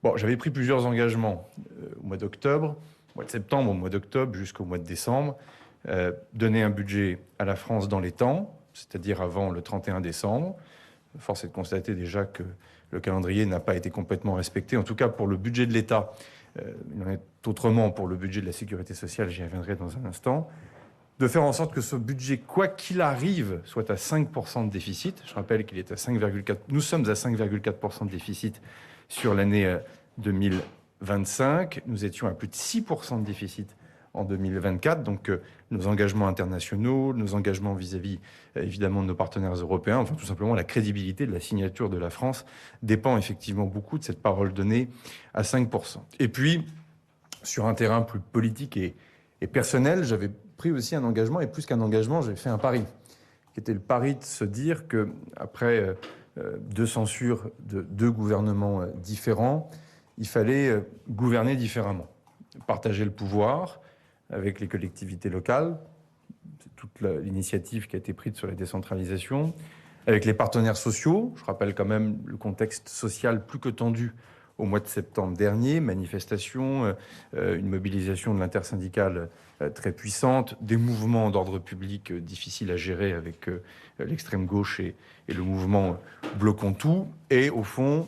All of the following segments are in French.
Bon, j'avais pris plusieurs engagements au mois d'octobre, au mois de septembre, au mois d'octobre jusqu'au mois de décembre. Donner un budget à la France dans les temps, c'est-à-dire avant le 31 décembre. Force est de constater déjà que le calendrier n'a pas été complètement respecté, en tout cas pour le budget de l'État. Il en est autrement pour le budget de la sécurité sociale, j'y reviendrai dans un instant. De faire en sorte que ce budget, quoi qu'il arrive, soit à 5% de déficit. Je rappelle qu'il est à 5,4%. Nous sommes à 5,4% de déficit sur l'année 2025. Nous étions à plus de 6% de déficit en 2024. Donc nos engagements internationaux, nos engagements vis-à-vis évidemment de nos partenaires européens, enfin tout simplement la crédibilité de la signature de la France dépend effectivement beaucoup de cette parole donnée à 5%. Et puis, sur un terrain plus politique et personnel, j'avais pris aussi un engagement, et plus qu'un engagement, j'ai fait un pari, qui était le pari de se dire que après deux censures de deux gouvernements différents, il fallait gouverner différemment, partager le pouvoir avec les collectivités locales, c'est toute l'initiative qui a été prise sur la décentralisation, avec les partenaires sociaux. Je rappelle quand même le contexte social plus que tendu au mois de septembre dernier, manifestations, une mobilisation de l'intersyndicale très puissante, des mouvements d'ordre public difficiles à gérer avec l'extrême gauche et le mouvement bloquant tout. Et au fond,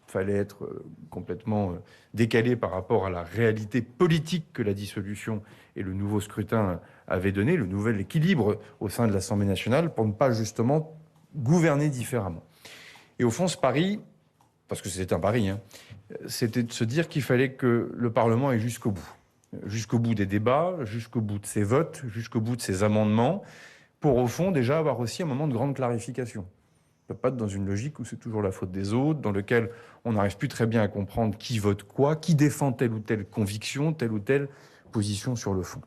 il fallait être complètement décalé par rapport à la réalité politique que la dissolution et le nouveau scrutin avaient donné, le nouvel équilibre au sein de l'Assemblée nationale, pour ne pas justement gouverner différemment. Et au fond, ce pari, parce que c'était un pari, c'était de se dire qu'il fallait que le Parlement aille jusqu'au bout des débats, jusqu'au bout de ses votes, jusqu'au bout de ses amendements, pour au fond déjà avoir aussi un moment de grande clarification. On ne peut pas être dans une logique où c'est toujours la faute des autres, dans lequel on n'arrive plus très bien à comprendre qui vote quoi, qui défend telle ou telle conviction, telle ou telle position sur le fond.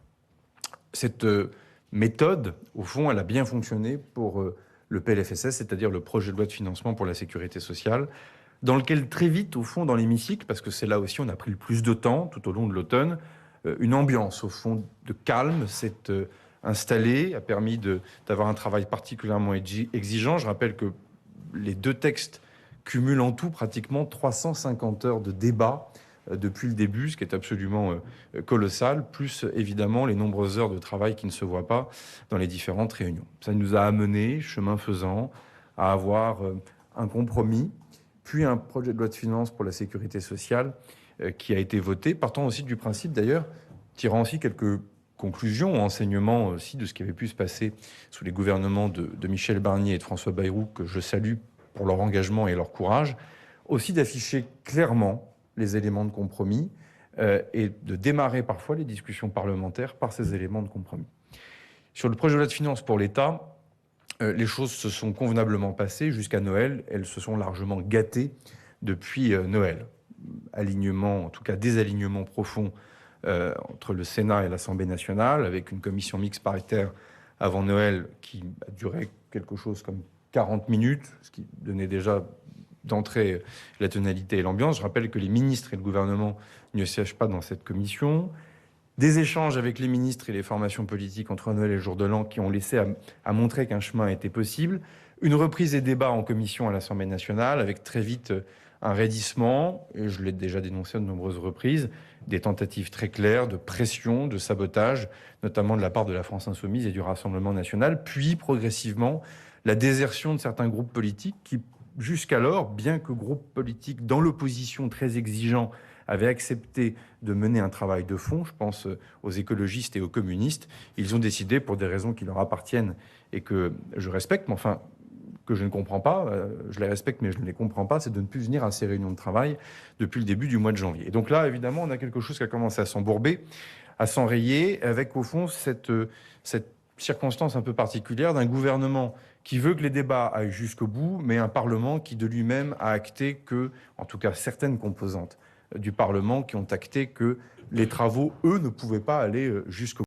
Cette méthode, au fond, elle a bien fonctionné pour le PLFSS, c'est-à-dire le projet de loi de financement pour la sécurité sociale, dans lequel très vite, au fond, dans l'hémicycle, parce que c'est là aussi on a pris le plus de temps tout au long de l'automne, une ambiance, au fond, de calme s'est installée, a permis d'avoir un travail particulièrement exigeant. Je rappelle que les deux textes cumulent en tout pratiquement 350 heures de débat depuis le début, ce qui est absolument colossal, plus évidemment les nombreuses heures de travail qui ne se voient pas dans les différentes réunions. Ça nous a amené, chemin faisant, à avoir un compromis, puis un projet de loi de finances pour la sécurité sociale qui a été voté, partant aussi du principe d'ailleurs, tirant aussi quelques conclusions, enseignements aussi de ce qui avait pu se passer sous les gouvernements de Michel Barnier et de François Bayrou, que je salue pour leur engagement et leur courage, aussi d'afficher clairement les éléments de compromis et de démarrer parfois les discussions parlementaires par ces éléments de compromis. Sur le projet de loi de finances pour l'État, les choses se sont convenablement passées jusqu'à Noël. Elles se sont largement gâtées depuis Noël. Alignement, en tout cas désalignement profond entre le Sénat et l'Assemblée nationale, avec une commission mixte paritaire avant Noël qui a duré quelque chose comme 40 minutes, ce qui donnait déjà d'entrée la tonalité et l'ambiance. Je rappelle que les ministres et le gouvernement ne siègent pas dans cette commission. Des échanges avec les ministres et les formations politiques entre Noël et le jour de l'an qui ont laissé à montrer qu'un chemin était possible. Une reprise des débats en commission à l'Assemblée nationale avec très vite un raidissement, et je l'ai déjà dénoncé à de nombreuses reprises, des tentatives très claires de pression, de sabotage, notamment de la part de la France Insoumise et du Rassemblement national, puis progressivement la désertion de certains groupes politiques qui, jusqu'alors, bien que groupes politiques dans l'opposition très exigeants, avaient accepté de mener un travail de fond, je pense aux écologistes et aux communistes, ils ont décidé, pour des raisons qui leur appartiennent et que je respecte, mais enfin que je ne comprends pas, je les respecte mais je ne les comprends pas, c'est de ne plus venir à ces réunions de travail depuis le début du mois de janvier. Et donc là, évidemment, on a quelque chose qui a commencé à s'embourber, à s'enrayer, avec au fond cette circonstance un peu particulière d'un gouvernement qui veut que les débats aillent jusqu'au bout, mais un Parlement qui de lui-même a acté que, en tout cas certaines composantes du Parlement qui ont acté que les travaux, eux, ne pouvaient pas aller jusqu'au bout.